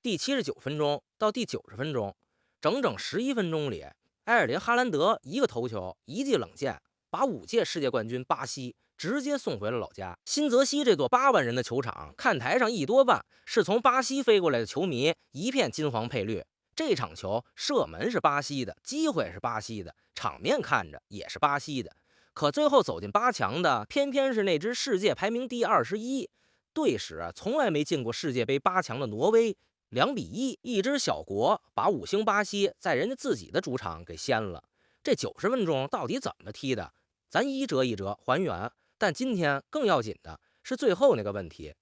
第79分鐘到第90分鐘，整整11分鐘里，埃尔林·哈蘭德一个头球，一记冷箭，把5届世界冠军巴西直接送回了老家。新泽西这座8万人的球场，看台上1多半是从巴西飞过来的球迷，一片金黄配绿。这场球射门是巴西的，机会是巴西的，场面看着也是巴西的。可最后走进8强的，偏偏是那支世界排名第21、队史从来没进过世界杯8强的挪威。2-1，一支小國把5星巴西在人家自己的主場給掀了。這90分鐘到底怎麼踢的？咱一折一折還原。但今天更要緊的是最後那個問題：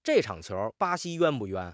這場球巴西冤不冤？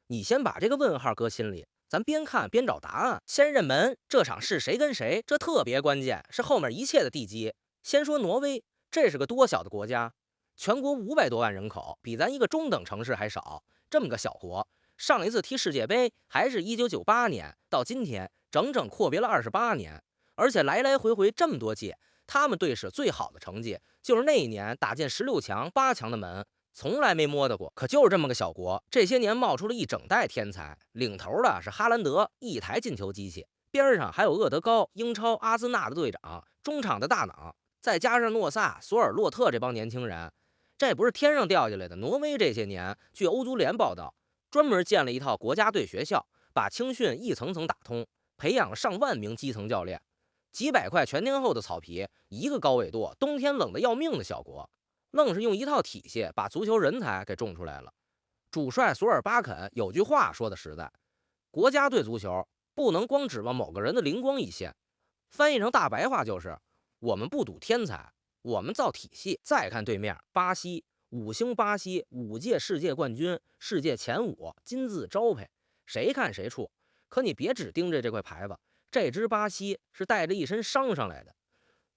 你先把這個問號擱心裡，咱邊看邊找答案。先認門，這場是誰跟誰，這特別關鍵，是後面一切的地基。先說挪威，這是個多小的國家？全國500多萬人口，比咱一個中等城市還少。這麼個小國，上一次踢世界杯還是1998年，到今天整整闊別了28年，而且來來回回這麼多屆，他們隊史最好的成績就是那一年打進16強、8強的門，從來沒摸到過。可就是這麼個小國，這些年冒出了一整代天才，領頭的是哈蘭德，一台進球機器，邊上還有厄德高、英超阿森納的隊長，中場的大腦，再加上諾薩、索爾洛特這幫年輕人，這不是天上掉下來的。挪威這些年，據歐足聯報道，專門建了一套國家隊學校，把青訓一層層打通，培養了上萬名基層教練。幾百塊全天候的草皮，一個高緯度，冬天冷得要命的小國，愣是用一套體系把足球人才給種出來了。主帥索爾巴肯有句話說的實在，國家隊足球不能光指望某個人的靈光一現，翻譯成大白話就是我們不賭天才，我們造體系。再看對面巴西，5星巴西5屆世界冠軍，世界前5，金字招牌，誰看誰怵。可你別只盯着這塊牌子，這支巴西是帶着一身傷上來的。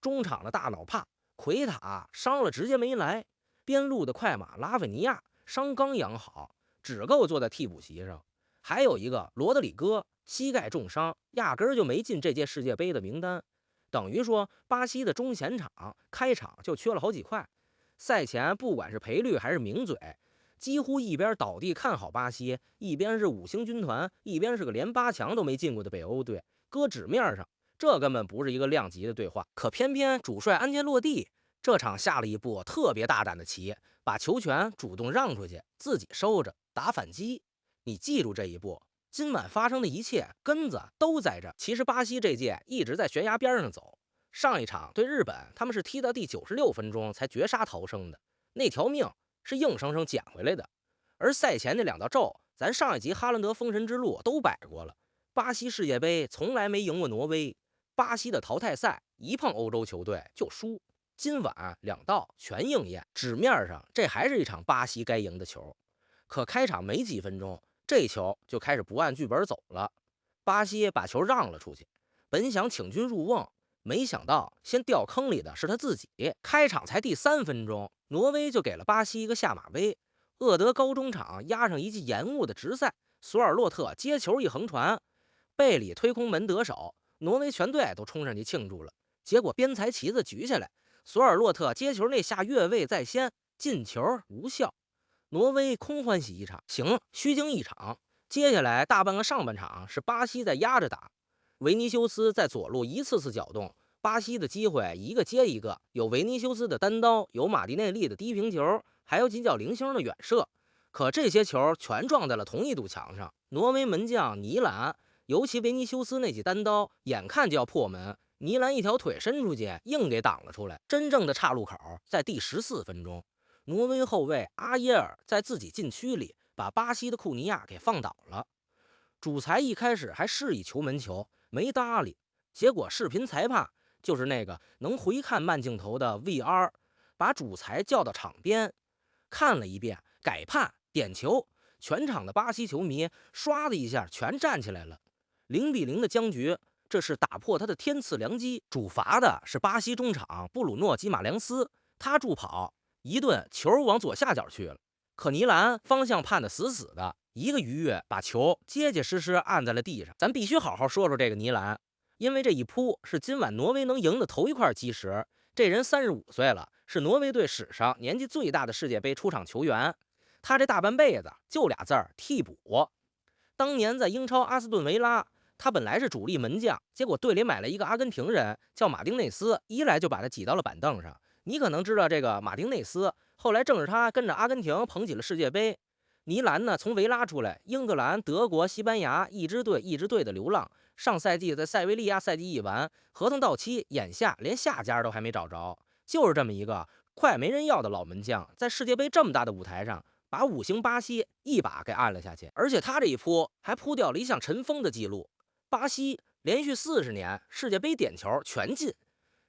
中場的大腦帕奎塔傷了直接沒來，邊路的快馬拉菲尼亞傷剛養好，只夠坐在替補席上。還有一個羅德里戈膝蓋重傷，壓根兒就沒進這屆世界杯的名單。等於說巴西的中前場開場就缺了好幾塊。賽前不管是賠率還是名嘴，幾乎一邊倒地看好巴西，一邊是5星軍團，一邊是個連8強都沒進過的北歐隊。擱紙面上，這根本不是一個量級的對話。可偏偏主帥安切洛蒂這場下了一步特別大膽的棋，把球權主動讓出去，自己收着打反擊。你記住這一步，今晚發生的一切根子都在這。其實巴西這屆一直在懸崖邊上走，上一場對日本，他們是踢到第96分鐘才絕殺逃生的，那條命是硬生生撿回來的。而賽前那2道咒，咱上一集哈蘭德封神之路都擺過了。巴西世界杯從來沒贏過挪威，巴西的淘汰賽一碰歐洲球隊就輸。今晚2道全應驗，紙面上這還是一場巴西該贏的球。可開場沒幾分鐘，這球就開始不按劇本走了。巴西把球讓了出去，本想請君入瓮，沒想到先掉坑裡的是他自己。開場才第3分鐘，挪威就給了巴西一個下馬威。厄德高中場壓上一記延誤的直塞，索爾洛特接球一橫傳，貝里推空門得手，挪威全隊都衝上去慶祝了。結果邊裁旗子舉起來，索爾洛特接球那下越位在先，進球無效。挪威空歡喜一場，行，虛驚一場。接下來大半個上半場是巴西在壓着打，維尼修斯在左路一次次攪動，巴西的機會一個接一個，有維尼修斯的單刀，有馬蒂內利的低平球，還有幾腳零星的遠射。可這些球全撞在了同一堵牆上。挪威門將尼蘭，尤其維尼修斯那幾單刀，眼看就要破門，尼蘭一條腿伸出去，硬給擋了出來。真正的岔路口在第14分鐘，挪威後衛阿耶爾在自己禁區裡把巴西的庫尼亞給放倒了。主裁一開始還示意球門球，沒搭理，結果視頻裁判就是那個能回看慢鏡頭的 VR， 把主裁叫到場邊看了一遍，改判點球。全場的巴西球迷唰的一下全站起來了。0-0的僵局，這是打破他的天賜良機。主罰的是巴西中場布魯諾·基馬良斯，他助跑一頓球往左下角去了，可尼蘭方向判得死死的，一個魚躍把球結結實實按在了地上。咱必須好好說說這個尼蘭，因為這一撲是今晚挪威能贏的頭一塊基石。這人35歲了，是挪威隊史上年紀最大的世界杯出場球員。他這大半輩子就倆字兒替補。當年在英超阿斯頓維拉，他本來是主力门将，結果队裡買了一個阿根廷人叫马丁内斯，一来就把他擠到了板凳上。你可能知道这个马丁内斯，后来正是他跟着阿根廷捧起了世界杯。尼兰呢，从维拉出来，英格蘭、德國、西班牙一支队的流浪。上赛季在塞维利亚赛季一完，合同到期，眼下连下家都還沒找着。就是這麼一個快沒人要的老門將，在世界杯這麼大的舞台上，把5星巴西一把給按了下去。而且他這一撲還撲掉了一項塵封的記錄，巴西連續40年世界杯點球全進。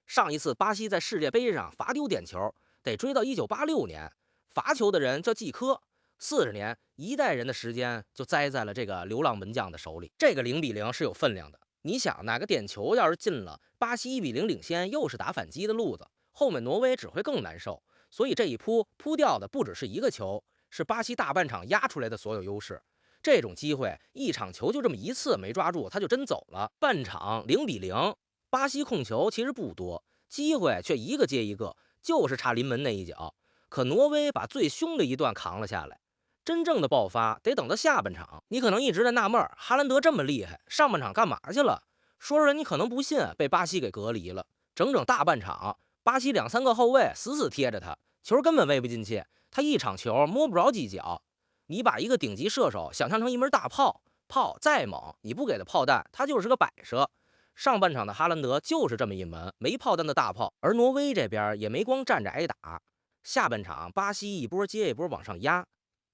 上一次巴西在世界杯上罰丟點球，得追到1986年，罰球的人叫季科。40年，一代人的時間就栽在了這個流浪門將的手裡。這個0-0是有分量的。你想，哪個點球要是進了，巴西1-0領先，又是打反擊的路子，後面挪威只會更難受。所以這一撲掉的不只是一個球，是巴西大半場壓出來的所有優勢。這種機會，一場球就這麼一次沒抓住，他就真走了。半場0-0，巴西控球其實不多，機會卻一個接一個，就是差臨門那一腳。可挪威把最兇的一段扛了下來。真正的爆發得等到下半場。你可能一直在納悶，哈蘭德這麼厲害，上半場幹嘛去了？說出來你可能不信，被巴西給隔離了。整大半場，巴西2-3個後衛死死貼着他，球根本餵不進去，他一場球摸不着幾腳。你把一個頂級射手想象成一門大炮，炮再猛，你不給他炮彈，他就是個擺設。上半場的哈蘭德就是這麼一門沒炮彈的大炮，而挪威這邊也沒光站着挨打。下半場巴西一波接一波往上壓。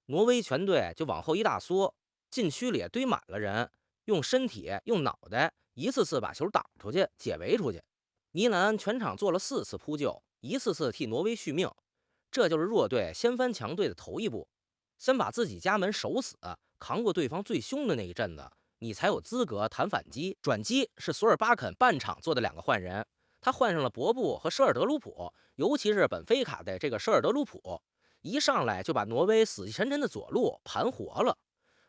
挪威全隊就往後一大縮，禁區裡堆滿了人，用身體用腦袋一次次把球擋出去，解圍出去。尼蘭全場做了4次撲救，一次次替挪威續命。這就是弱隊掀翻強隊的頭一步，先把自己家門守死，扛過對方最兇的那一陣子，你才有資格談反擊。轉機是索爾巴肯半場做的2個換人，他換上了博布和舍爾德魯普，尤其是本菲卡的這個舍爾德魯普。一上來就把挪威死氣沉沉的左路盤活了，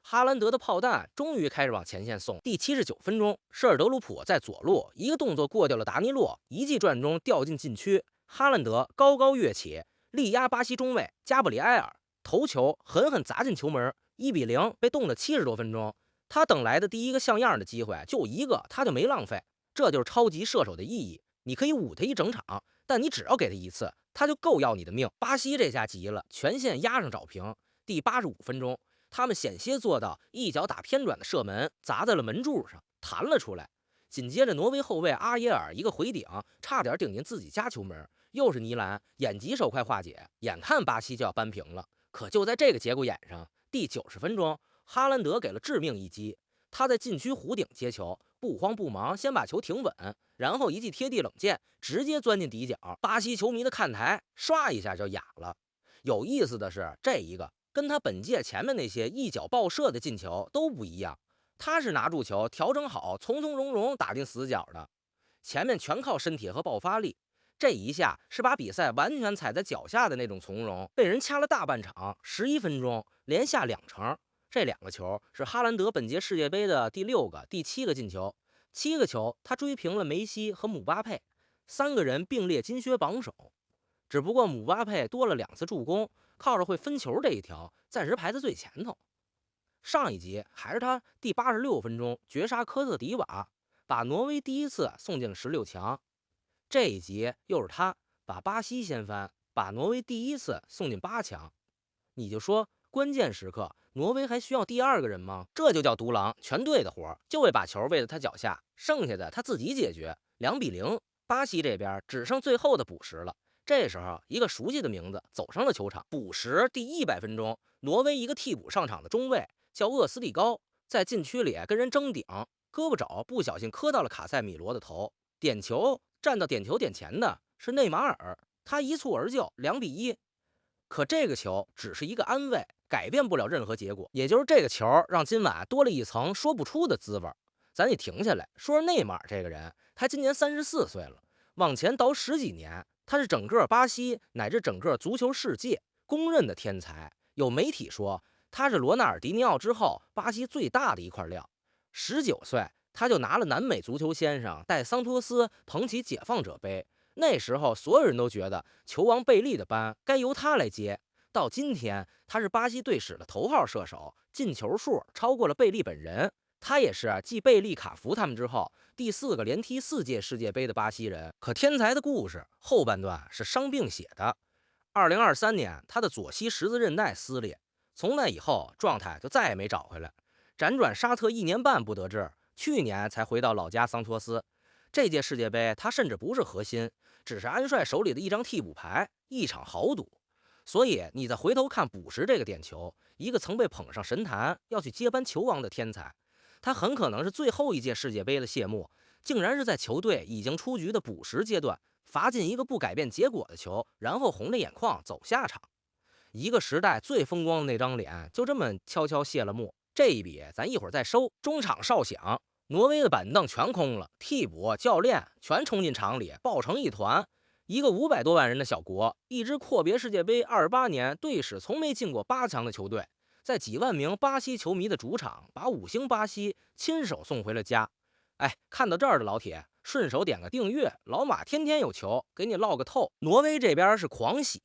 哈蘭德的炮彈終於開始往前線送。第79分鐘，舍爾德魯普在左路一個動作過掉了達尼洛，一記轉中掉進禁區，哈蘭德高高躍起，力壓巴西中衛加布里埃爾，頭球狠狠砸進球門，1-0被凍了70多分鐘。他等來的第一個像樣的機會就一個，他就沒浪費。這就是超級射手的意義，你可以捂他一整場，但你只要給他一次，他就夠要你的命。巴西這下急了，全線壓上找平。第85分鐘，他們險些做到一腳打偏轉的射門砸在了門柱上，彈了出來。緊接着挪威後衛阿耶爾一個回頂，差點頂進自己家球門。又是尼蘭眼疾手快化解，眼看巴西就要扳平了。可就在這個節骨眼上，第90分鐘，哈蘭德給了致命一擊。他在禁區弧頂接球，不慌不忙，先把球停穩，然後一記貼地冷箭，直接鑽進底角。巴西球迷的看台唰一下就啞了。有意思的是，這一個跟他本屆前面那些一腳爆射的進球都不一樣，他是拿住球調整好，從從容容打進死角的，前面全靠身體和爆發力。這一下是把比賽完全踩在腳下的那種從容，被人掐了大半場，11分鐘連下2城。這2個球是哈蘭德本屆世界杯的第6個、第7個進球，7個球他追平了梅西和姆巴佩，3個人並列金靴榜首。只不過姆巴佩多了2次助攻，靠着會分球這一條，暫時排在最前頭。上一集還是他第86分鐘絕殺科特迪瓦，把挪威第一次送進了16強。這一集又是他把巴西掀翻，把挪威第一次送進8強。你就說關鍵時刻挪威還需要第2個人嗎？這就叫獨狼，全隊的活就會把球餵在他腳下，剩下的他自己解決。2-0，巴西這邊只剩最後的補時了。這時候一個熟悉的名字走上了球場。補時第100分鐘，挪威一個替補上場的中衛叫厄斯蒂高，在禁區裡跟人爭頂，胳膊肘不小心磕到了卡塞米羅的頭。點球站到點球點前的是內馬爾，他一蹴而就，2-1。可這個球只是一個安慰，改變不了任何結果。也就是這個球讓今晚多了一層說不出的滋味。咱得停下來說說內馬爾這個人，他今年34歲了，往前倒10幾年，他是整個巴西乃至整個足球世界公認的天才。有媒體說他是羅納爾迪尼奧之後巴西最大的一塊料。19歲他就拿了南美足球先生帶桑托斯捧起解放者杯，那時候所有人都覺得球王貝利的班該由他來接，到今天，他是巴西队史的头号射手，进球數超過了贝利本人。他也是继贝利、卡福他們之後第4个连踢4届世界杯的巴西人。可天才的故事后半段是伤病写的。2023年，他的左膝十字韧带撕裂，从那以後狀態就再也沒找回來。輾轉沙特1年半不得志，去年才回到老家桑托斯。這屆世界杯，他甚至不是核心，只是安帥手裡的一張替補牌，一場豪賭。所以你再回頭看補時這個點球，一個曾被捧上神壇要去接班球王的天才，他很可能是最後一屆世界杯的謝幕，竟然是在球隊已經出局的補時階段罰進一個不改變結果的球，然後紅着眼眶走下場。一個時代最風光的那張臉就這麼悄悄謝了幕。這一筆咱一會兒再收。中場哨響，挪威的板凳全空了，替補、教練全衝進場裡，抱成一團。一個500多萬人的小國，一支闊別世界杯28年隊史從沒進過8強的球隊，在幾萬名巴西球迷的主場，把5星巴西親手送回了家。哎，看到這兒的老鐵，順手點個訂閱，老馬天天有球給你嘮個透。挪威這邊是狂喜，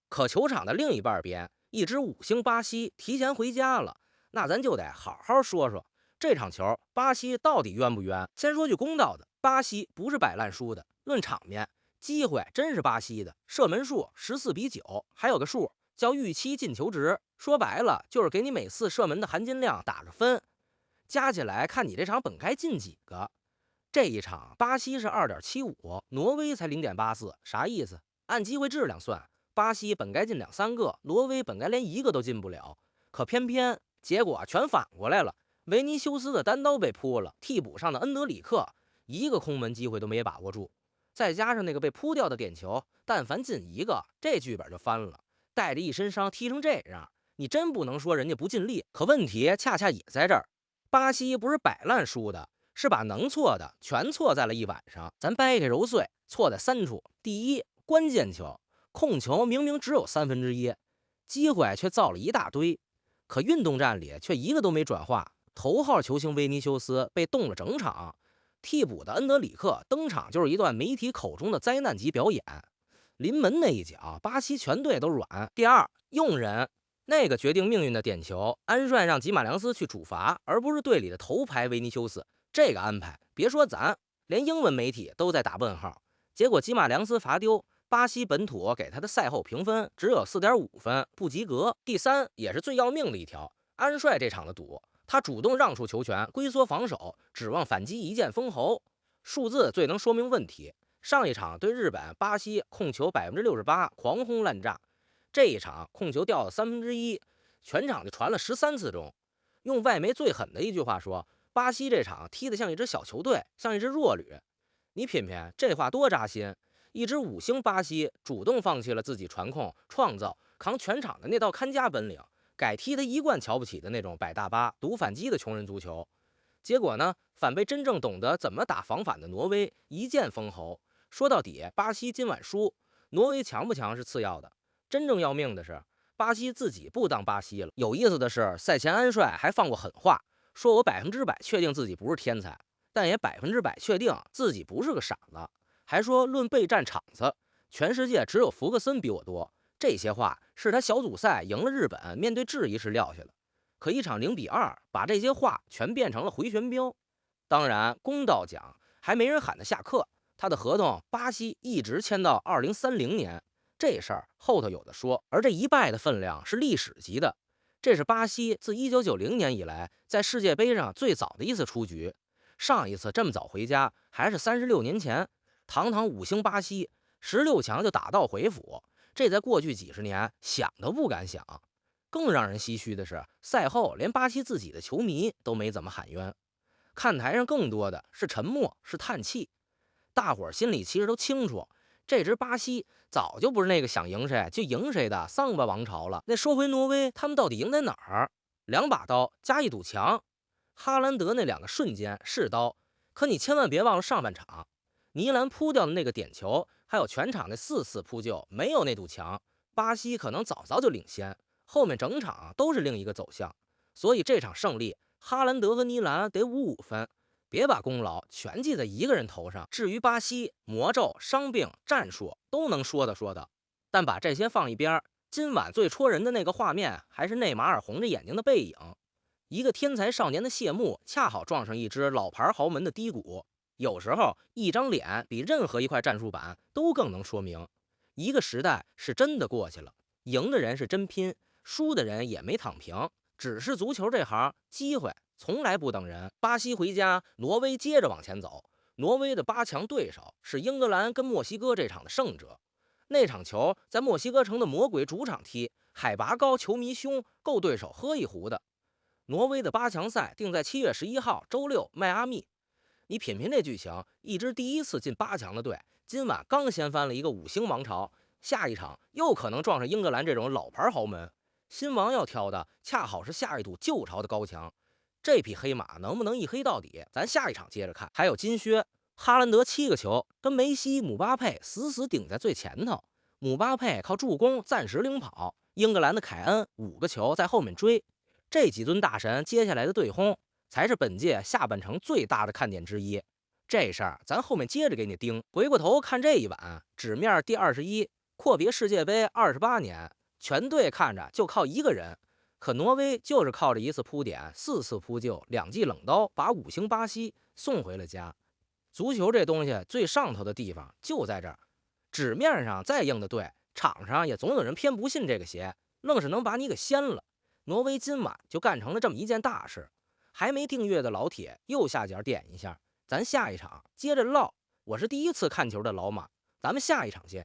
可球場的另一半邊，一支5星巴西提前回家了。那咱就得好好說說這場球，巴西到底冤不冤？先說句公道的，巴西不是擺爛輸的。論場面，機會真是巴西的，射門數14-9，還有個數叫預期進球值，說白了就是給你每次射門的含金量打個分，加起來看你這場本該進幾個。這一場巴西是2.75，挪威才0.84，啥意思？按機會質量算，巴西本該進2-3個，挪威本該連1個都進不了，可偏偏結果全反過來了。維尼修斯的單刀被撲了，替補上的恩德里克一個空門機會都沒把握住，再加上那個被撲掉的點球，但凡進1個，這劇本就翻了。帶着一身傷踢成這樣，你真不能說人家不盡力。可問題恰恰也在這兒，巴西不是擺爛輸的，是把能錯的全錯在了一晚上。咱掰開揉碎，錯在3處。第一，關鍵球控球明明只有1/3，機會卻造了一大堆，可運動戰裡卻一個都沒轉化。頭號球星維尼修斯被凍了整場，替補的恩德里克登場就是一段媒體口中的災難級表演。臨門那一腳，巴西全隊都軟。第二，用人，那個決定命運的點球，安帥讓吉馬良斯去主罰，而不是隊裡的頭牌維尼修斯。這個安排，別說咱，連英文媒體都在打問號。結果吉馬良斯罰丟，巴西本土給他的賽後評分只有4.5分，不及格。第三，也是最要命的一條，安帥這場的賭，他主動讓出球權，龜縮防守，指望反擊一劍封喉。數字最能說明問題。上一場對日本、巴西控球68%，狂轟濫炸。這一場控球掉了1/3，全場就傳了13次中。用外媒最狠的一句話說，巴西這場踢得像一支小球隊，像一支弱旅。你品品，這話多扎心！一支5星巴西主動放棄了自己傳控、創造、扛全場的那道看家本領，改踢他一貫瞧不起的那種擺大巴、賭反擊的窮人足球。結果呢，反被真正懂得怎麼打防反的挪威一劍封喉。說到底，巴西今晚輸，挪威強不強是次要的，真正要命的是巴西自己不當巴西了。有意思的是，賽前安帥還放過狠話，說我100%確定自己不是天才，但也100%確定自己不是個傻子，還說論備戰場子，全世界只有福克森比我多。這些話是他小組賽贏了日本，面對質疑時撂下的。可一場0-2，把這些話全變成了回旋鏢。當然，公道講，還沒人喊他下課。他的合同巴西一直簽到2030年，這事兒後頭有的說。而這一敗的分量是歷史級的，這是巴西自1990年以來在世界杯上最早的一次出局。上一次這麼早回家還是36年前，堂堂5星巴西16強就打道回府，這在過去幾十年想都不敢想。更讓人唏噓的是，賽後連巴西自己的球迷都沒怎麼喊冤，看台上更多的是沉默，是嘆氣。大夥兒心裡其實都清楚，這支巴西早就不是那個想贏誰就贏誰的桑巴王朝了。那說回挪威，他們到底贏在哪兒？2把刀加一堵牆。哈蘭德那2個瞬間是刀，可你千萬別忘了上半場尼蘭撲掉的那個點球，還有全場那4次撲救，沒有那堵牆，巴西可能早就領先，後面整場都是另一個走向。所以這場勝利，哈蘭德和尼蘭得55分。別把功勞全記在一個人頭上。至於巴西魔咒、傷病、戰術都能說的，但把這些放一邊，今晚最戳人的那個畫面，還是內馬爾紅着眼睛的背影。一個天才少年的謝幕，恰好撞上一支老牌豪門的低谷。有時候，一張臉比任何一塊戰術板都更能說明一個時代是真的過去了。贏的人是真拼，輸的人也沒躺平。只是足球這行，機會從來不等人。巴西回家，挪威接着往前走。挪威的8強对手是英格蘭跟墨西哥这场的胜者。那場球在墨西哥城的魔鬼主场踢，海拔高，球迷凶，夠對手喝一壺的。挪威的8強賽定在7月11號周六邁阿密。你品品這劇情，一支第一次進8強的隊，今晚剛掀翻了一個5星王朝，下一場又可能撞上英格蘭這種老牌豪門。新王要挑的恰好是下一堵舊朝的高牆，這匹黑馬能不能一黑到底，咱下一场接着看。還有金靴，哈蘭德7個球跟梅西、姆巴佩死死頂在最前頭，姆巴佩靠助攻暫時領跑，英格蘭的凱恩5個球在後面追。這幾尊大神接下來的對轟，才是本屆下半程最大的看點之一。這事兒咱後面接着給你盯。回過頭看这一晚，紙面第21，闊別世界杯28年，全隊看着就靠一個人，可挪威就是靠着一次鋪點，4次撲救，2記冷刀，把5星巴西送回了家。足球這東西最上頭的地方就在這兒，紙面上再硬的隊，場上也總有人偏不信這個邪，愣是能把你給掀了。挪威今晚就幹成了這麼一件大事，還沒訂閱的老鐵右下角點一下，咱下一場接着嘮。我是第一次看球的老馬，咱們下一場見。